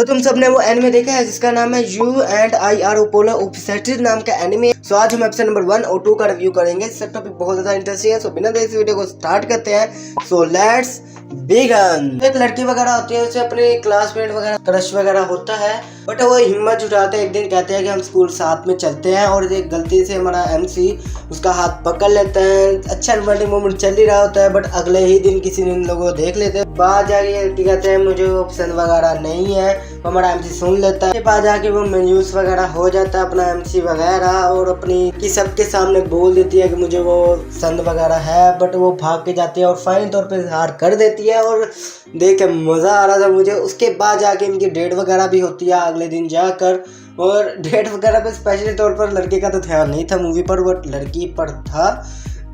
तो तुम सबने वो एनिमे देखा है जिसका नाम है you and I R polar opposite नाम का एनिमे। सो आज हम एपिसोड नंबर 1 और 2 का रिव्यू करेंगे। सब टॉपिक बहुत ज्यादा इंटरेस्टिंग है। सो बिना देर से वीडियो को स्टार्ट करते हैं। So let's begin. एक लड़की वगैरह होती है, उसे अपने क्लासमेट वगैरह क्रश वगैरह होता है, बट वो हिम्मत जुटाते हैं। एक दिन कहते हैं कि हम स्कूल साथ में चलते हैं, और एक गलती से हमारा MC उसका हाथ पकड़ लेता है। अच्छा रोमांटिक मोमेंट चल ही रहा होता है, बट अगले ही दिन किसी ने इन लोगों को देख लेते हैं। बाहर जाके लड़की कहते हैं मुझे वो पसंद वगैरह नहीं है। हमारा MC सुन लेता है। बाहर जाके वो मायूस वगैरह हो जाता है अपना MC वगैरह, और अपनी कि सबके सामने बोल देती है कि मुझे वो पसंद वगैरह है, बट वो भाग के जाती है और फाइनल तौर पे हार कर देती है। और देख के मज़ा आ रहा था मुझे। उसके बाद जाके इनकी डेट वगैरह भी होती है अगले दिन जाकर, और डेट वगैरह पे स्पेशली तौर पर लड़के का तो ध्यान नहीं था मूवी पर, बट लड़की पर था।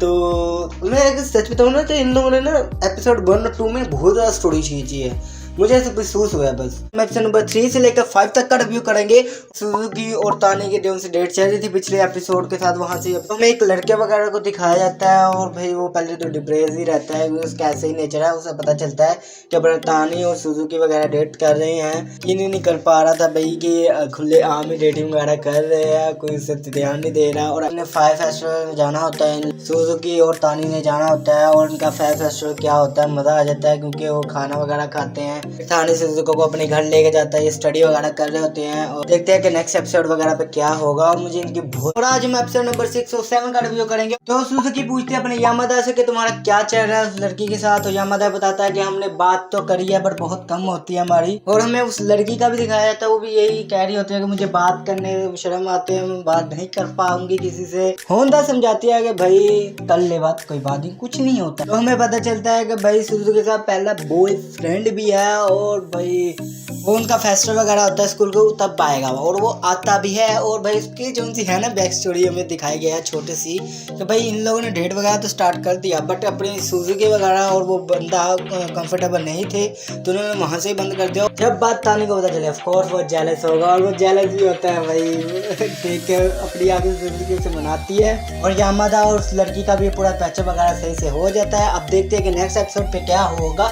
तो मैं अगर सच बताऊँ ना, तो इन लोगों ने ना एपिसोड 1 और 2 में बहुत ज़्यादा स्टोरी खींची है। मुझे ऐसा महसूस हुआ है। बस हम एपिसोड नंबर 3 से लेकर 5 तक का रिव्यू करेंगे। सुजुकी और तानी की जो उनसे डेट चल रही थी पिछले एपिसोड के साथ, वहाँ से हमें एक लड़के वगैरह को दिखाया जाता है। और भाई वो पहले तो डिप्रेस ही रहता है, उसका ऐसे ही नेचर है। उसे पता चलता है कि अपना तानी और सुजुकी वगैरह डेट कर रहे हैं। ये नहीं कर पा रहा था भाई कि खुले आम ही डेटिंग वगैरह कर रहे हैं, कोई उससे ध्यान नहीं दे रहा। और अपने फायर फेस्टिवल में जाना होता है, सुजुकी और तानी ने जाना होता है। और उनका फायर फेस्टिवल क्या होता है, मज़ा आ जाता है, क्योंकि वो खाना वगैरह खाते हैं। थाने सुजुकी को अपने घर लेके जाता है, ये स्टडी वगैरह कर रहे होते हैं, और देखते हैं कि नेक्स्ट एपिसोड वगैरह पे क्या होगा। और मुझे इनकी बहुत। और आज हम एपिसोड नंबर 6 और 7 का रिव्यू करेंगे। तो सुजुकी पूछती है अपने यामादा से कि तुम्हारा क्या चल रहा है उस लड़की के साथ। और यामादा बताता है कि हमने बात तो करी है, बट बहुत कम होती है हमारी। और हमें उस लड़की का भी दिखाया जाता है, वो भी यही कह रही होती है कि मुझे बात करने शर्म आते हैं, मैं बात नहीं कर पाऊंगी किसी से। होंदा समझाती है कि भाई कर ले बात, कोई बात नहीं, कुछ नहीं होता। तो हमें पता चलता है कि भाई सुजुकी का पहला बॉयफ्रेंड भी है, और भाई वो उनका फेस्टिवल वगैरह होता है स्कूल को, तब आएगा और वो आता भी है। और भाई उसकी जो सी है ना बैक स्टोरी हमें दिखाई गया है छोटी सी, तो भाई इन लोगों ने डेट वगैरह तो स्टार्ट कर दिया, बट अपनी सुजुकी वगैरह और वो बंदा कंफर्टेबल नहीं थे, तो उन्होंने वहाँ से ही बंद कर दिया। जब बात तानी को पता चले, ऑफ कोर्स वो जेलस होगा, और वो जेलस भी होता है भाई देख के, अपनी आगे सुजुकी से मनाती है। और यामादा और उस लड़की का भी पूरा पैचअप वगैरह सही से हो जाता है। अब देखते हैं कि नेक्स्ट एपिसोड पे क्या होगा।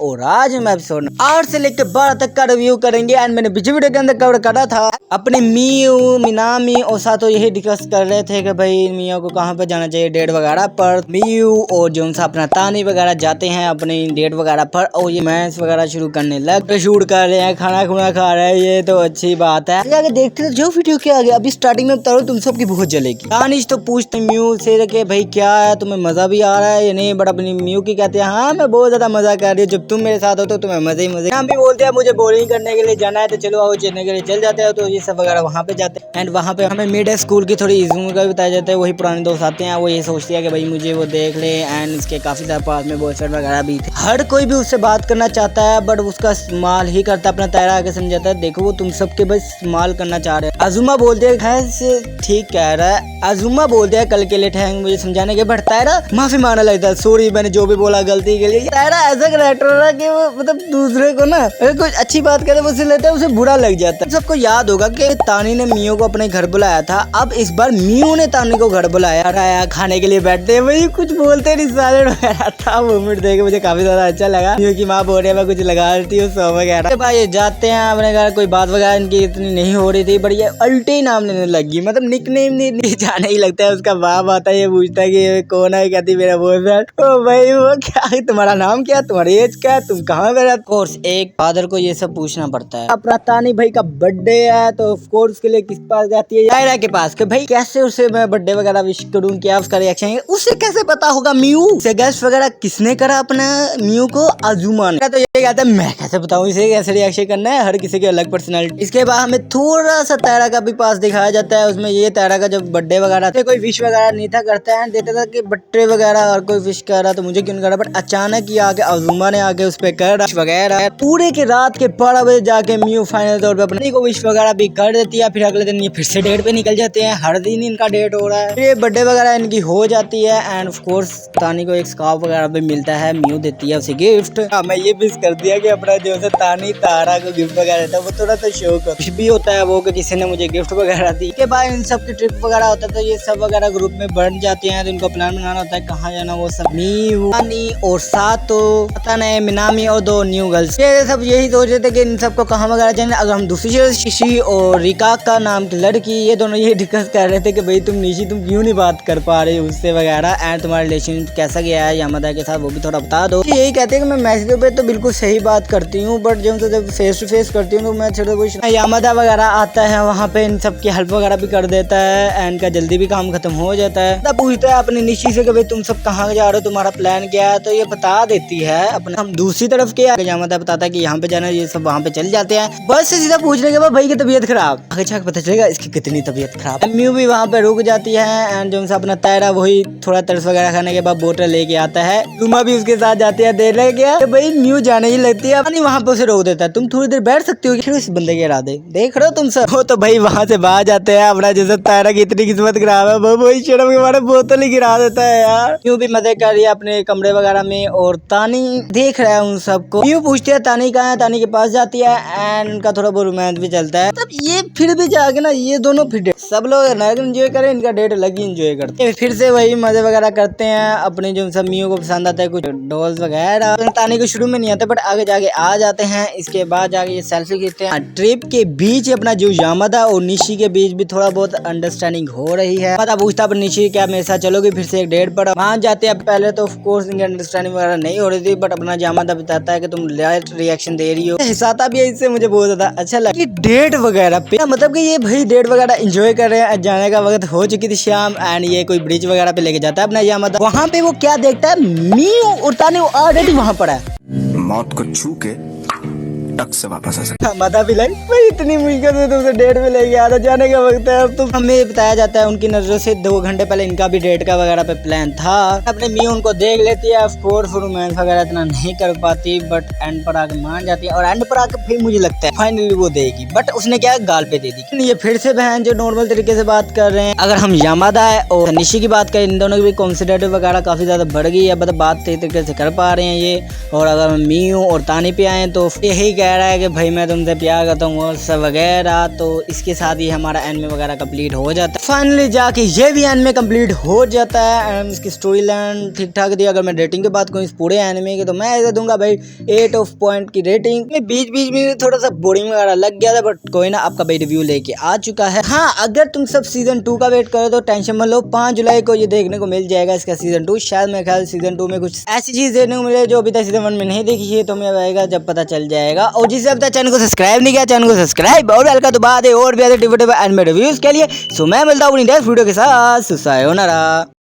और आज हम एपिसोड 8 से लेकर 12 तक का रिव्यू करेंगे। एंड मैंने पिछले वीडियो के अंदर कवर करा था अपने मियू मिनामी और साथ तो यही डिस्कस कर रहे थे कि भाई मियो को कहाँ पे जाना चाहिए डेट वगैरह पर। मियू और जो अपना तानी वगैरह जाते हैं अपनी डेट वगैरह पर, और ये मैच वगैरह शुरू करने लग शूट कर रहे हैं, खाना खुना खा रहे हैं। ये तो अच्छी बात है। आगे देखते तो जो वीडियो क्या आगे। अभी स्टार्टिंग में बता रहा हूँ, तुम सबकी बहुत जलेगी। तानिश तो पूछते मियू से कि भाई क्या है, तुम्हें मजा भी आ रहा है या नहीं, बट अपनी मियू की कहते हैं हाँ मैं बहुत ज्यादा मजा कर रही हूँ, जब तुम मेरे साथ हो तो तुम्हें मजे ही मजे। हम भी बोलते हैं मुझे बोलिंग करने के लिए जाना है, तो चलो आओ चलने के लिए चल जाते हैं। तो ये सब वगैरह वहाँ पे जाते हैं। एंड वहाँ पे हमें मिड स्कूल की थोड़ी इज्जत का भी बताया जाता है। वही पुराने दोस्त आते हैं, वो ये सोचती है कि भाई मुझे वो देख ले। एंड इसके काफी ज्यादा पास में बॉयफ्रेंड वगैरह भी थे। हर कोई भी उससे बात करना चाहता है, बट उसका इस्तेमाल ही करता है, अपना तायरा आके समझाता है देखो वो तुम सबके बस इस्तेमाल करना चाह रहे हैं। अजुमा बोलते हैं ठीक कह रहा है। अजुमा बोलते हैं कल के लिए ठहंग मुझे समझाने के, बट तायरा माफी मांगने लगता है, सॉरी मैंने जो भी बोला गलती के लिए। तायरा ऐसा कैरेक्टर है कि वो मतलब दूसरे को ना अगर कुछ अच्छी बात करे वो लेता है, उसे बुरा लग जाता है। सबको याद होगा कि तानी ने मियो को अपने घर बुलाया था, अब इस बार मियो ने तानी को घर बुलाया खाने के लिए बैठते हैं। वही कुछ बोलते नहीं सैलेड वगैरह था। मूवमेंट देख के मुझे काफी ज्यादा अच्छा लगा। मियो की माँ बोल रही है मैं कुछ लगा रही हूँ सो वगैरह। भाई जाते हैं अपने घर, कोई बात वगैरह इनकी इतनी नहीं हो रही थी, बट ये अल्टे ही नाम लेने लगी, मतलब निक नेम नहीं जाने ही लगता है। उसका बाप आता है, ये पूछता है कि कौन है, कहती मेरा बॉयफ्रेंड। ओ भाई वो क्या, तुम्हारा नाम क्या, तुम्हारी एज क्या, तुम कहाँ पे रहते। कोर्स एक फादर को ये सब पूछना पड़ता है। अपना तानी भाई का बर्थडे है, तो ऑफ कोर्स उसके लिए किस पास जाती है, तायरा के पास, कि भाई कैसे उसे मैं बर्थडे वगैरह विश करूं, क्या उसका रिएक्शन है, उसे कैसे पता होगा। मियू से गेस्ट वगैरह किसने करा अपना मियू को, अजुमा ने। तो ये कहता है मैं कैसे बताऊं इसे कैसे रिएक्शन करना है, हर किसी की अलग पर्सनैलिटी। इसके बाद हमें थोड़ा सा तायरा का भी पास दिखाया जाता है। उसमें ये तायरा का जब बर्थडे वगैरह थे, कोई विश वगैरह नहीं था करता है, देता था कि बर्थडे वगैरह और कोई विश कर रहा तो मुझे क्यों करा, बट अचानक ही आके अजुमा ने आके उस पे कर वगैरह। पूरे के रात के 12 बजे जाके मियू फाइनल तौर पे अपने को विश वगैरह भी कर देती है। फिर अगले दिन ये फिर से डेट पे निकल जाते हैं, हर दिन इनका डेट हो रहा है। फिर ये बर्थडे वगैरह इनकी हो जाती है। एंड ऑफ कोर्स तानी को एक स्कार्फ वगैरह भी मिलता है, मियू देती है उसे गिफ्ट। मैं ये मिस कर दिया कि अपना जो है तानी तारा को गिफ्ट वगैरह था वो थोड़ा सा शौक कुछ भी होता है वो कि किसी ने मुझे गिफ्ट वगैरह दी। के बाद इन सब की ट्रिप वगैरह होता है तो ये सब वगैरह ग्रुप में बन जाते हैं, तो इनको प्लान बनाना होता है कहाँ जाना। वो सब मियू और सातो, पता नहीं, मिनामी और 2 न्यू गर्ल्स, ये सब यही सोच रहे थे कि इन सबको कहाँ वगैरह जाना। अगर हम दूसरी जगह शिशी और रिका का नाम की लड़की, ये दोनों ये डिस्कस कर रहे थे कि भाई तुम निशी तुम क्यों नहीं बात कर पा रहे हो उससे वगैरह, एंड तुम्हारा रिलेशन कैसा गया है यामादा के साथ वो भी थोड़ा बता दो। यही कहते हैं कि मैं मैसेज पे तो बिल्कुल सही बात करती हूँ, बट जब फेस टू फेस करती हूँ तो मैं थोड़ा कुछ यामादा वगैरह आता है वहाँ पे इन सब की हेल्प वगैरह भी कर देता है, एंड का जल्दी भी काम खत्म हो जाता है। तब पूछता है अपनी निशी से कि भाई तुम सब कहाँ जा रहे हो, तुम्हारा प्लान क्या है, तो ये बता देती है अपने। हम दूसरी तरफ के यामादा बताता है कि यहाँ पे जाना, ये सब वहाँ पे चल जाते हैं। बस से सीधा पूछने के बाद भाई की तबीयत खराब, आगे जाकर पता चलेगा इसकी कितनी तबीयत खराब। म्यू भी वहाँ पे रुक जाती है, एंड जो अपना तैरा वही थोड़ा तरस वगैरह खाने के बाद बोतल लेके आता है। लुमा भी उसके साथ जाती है, देर लग गया तो भाई म्यू जाने ही लगती है, वहाँ पे उसे रोक देता है, तुम थोड़ी देर बैठ सकती हो, फिर उस बंदे के इरादे देख रहे हो तुम सब। वो तो भाई वहाँ से बाहर जाते हैं, अपना जैसे तैरा की इतनी किस्मत खराब है, वो वही शर्म के मारे बोतल ही गिरा देता है यार। म्यू भी मजे कर रही है अपने कमरे वगैरह में, और तानी देख रहा है उन सबको। म्यू पूछती है तानी कहाँ है, तानी के पास जाती है, एंड उनका थोड़ा बहुत रोमांस भी चलता है। तब ये फिर भी जाके ना ये दोनों फिर सब लोग एंजॉय करें, इनका डेट अलग ही एंजॉय करते हैं। फिर से वही मजे वगैरह करते हैं अपने, जो सब मियो को पसंद आता है कुछ डॉल्स वगैरह। तानी को शुरू में नहीं आता बट आगे जाके आ जाते हैं। इसके बाद जाके ये सेल्फी खींचते हैं। ट्रिप के बीच अपना जो यामादा और निशी के बीच भी थोड़ा बहुत अंडरस्टैंडिंग हो रही है। पता पूछता है निशी क्या मेरे साथ चलोगे फिर से एक डेट पर, वहाँ जाते हैं। पहले तो ऑफ कोर्स इनकी अंडरस्टैंडिंग वगैरह नहीं हो रही थी, बट अपना यामादा बताता है कि तुम लेट रिएक्शन दे रही हो। हिसाता भी है, इससे मुझे बहुत ज्यादा अच्छा लगा कि डेट वगैरह पे मतलब कि ये भाई डेट वगैरह एंजॉय कर रहे हैं। जाने का वक्त हो चुकी थी शाम, एंड ये कोई ब्रिज वगैरह पे लेके जाता है अपना यामादा। वहाँ पे वो क्या देखता है, मियो और तानी ऑलरेडी वहाँ पर है। मौत को छू के टक से वापस आ सकता। मजा भी लगी भाई, इतनी मुश्किल से तुमसे डेट में लेके आ रहा, जाने का वक्त है अब। तो हमें बताया जाता है उनकी नजरों से 2 घंटे पहले इनका भी डेट का वगैरह पे प्लान था। अपने मियो उनको देख लेती है, ऑफ कोर्स रोमांस वगैरह इतना नहीं कर पाती, बट एंड पर आके मान जाती है। और एंड पर आके फिर मुझे लगता है फाइनली वो देगी, बट उसने क्या गाल पे दे दी। ये फिर से बहन जो नॉर्मल तरीके से बात कर रहे हैं। अगर हम यामादा है और निशी की बात करें, इन दोनों की भी कॉन्सिडरेटिव वगैरह काफी ज्यादा बढ़ गई है, मतलब बात सही तरीके से कर पा रहे हैं ये। और अगर हम मियो और तानी पे आए तो यही कह रहा है कि भाई मैं तुमसे प्यार करता हूँ और सब वगैरह। तो इसके साथ ही हमारा एनिमे वगैरह कंप्लीट हो जाता है। फाइनली जाके ये भी एनिमे कंप्लीट हो जाता है, एंड इसकी स्टोरी लाइन ठीक ठाक दी। अगर मैं रेटिंग की बात करूँ इस पूरे एनिमे की, तो मैं ऐसे दूंगा भाई 8 ऑफ पॉइंट की रेटिंग। बीच बीच में थोड़ा सा बोरिंग वगैरह लग गया था, बट कोई ना, आपका भाई रिव्यू लेके आ चुका है। हाँ, अगर तुम सब सीजन 2 का वेट करो तो टेंशन मत लो, 5 जुलाई को ये देखने को मिल जाएगा इसका सीजन 2। शायद मेरे ख्याल सीजन 2 में कुछ ऐसी चीज देखने को मिले जो अभी तक सीजन 1 में नहीं देखी है, तो मैं आएगा जब पता चल जाएगा। और जिसे अब तक चैनल को सब्सक्राइब नहीं किया, चैनल को सब्सक्राइब और बेल का दबा दे और भी ऐसे एनिमे रिव्यूज के लिए। सो मैं मिलता हूँ अपनी नेक्स्ट वीडियो के साथ। सुसायोनारा।